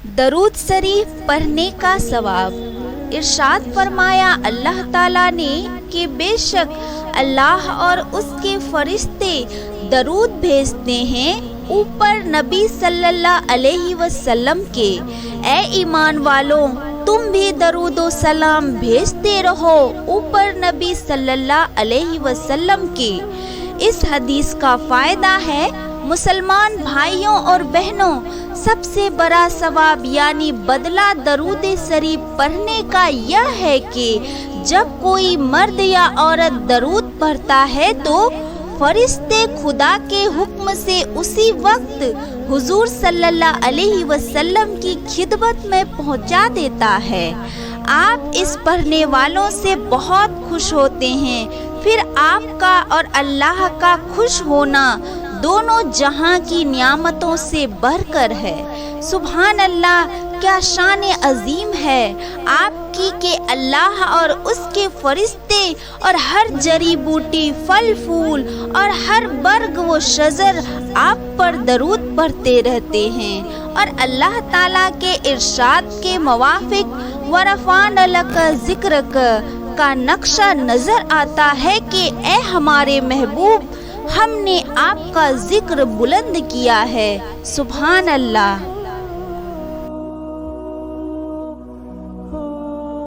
درود شریف پڑھنے کا ثواب۔ ارشاد فرمایا اللہ تعالیٰ نے کہ بے شک اللہ اور اس کے فرشتے درود بھیجتے ہیں اوپر نبی صلی اللہ علیہ وسلم کے۔ اے ایمان والوں، تم بھی درود و سلام بھیجتے رہو اوپر نبی صلی اللہ علیہ وسلم کے۔ اس حدیث کا فائدہ ہے مسلمان بھائیوں اور بہنوں، سب سے بڑا ثواب یعنی بدلہ درود شریف پڑھنے کا یہ ہے کہ جب کوئی مرد یا عورت درود پڑھتا ہے تو فرشتے خدا کے حکم سے اسی وقت حضور صلی اللہ علیہ وسلم کی خدمت میں پہنچا دیتا ہے۔ آپ اس پڑھنے والوں سے بہت خوش ہوتے ہیں، پھر آپ کا اور اللہ کا خوش ہونا دونوں جہاں کی نعمتوں سے بڑھ کر ہے۔ سبحان اللہ، کیا شان عظیم ہے آپ کی کہ اللہ اور اس کے فرشتے اور ہر جڑی بوٹی، پھل پھول اور ہر برگ و شجر آپ پر درود پڑھتے رہتے ہیں، اور اللہ تعالیٰ کے ارشاد کے موافق وَرَفَعْنَا لَكَ ذِكْرَكَ کا نقشہ نظر آتا ہے کہ اے ہمارے محبوب، ہم نے آپ کا ذکر بلند کیا ہے۔ سبحان اللہ۔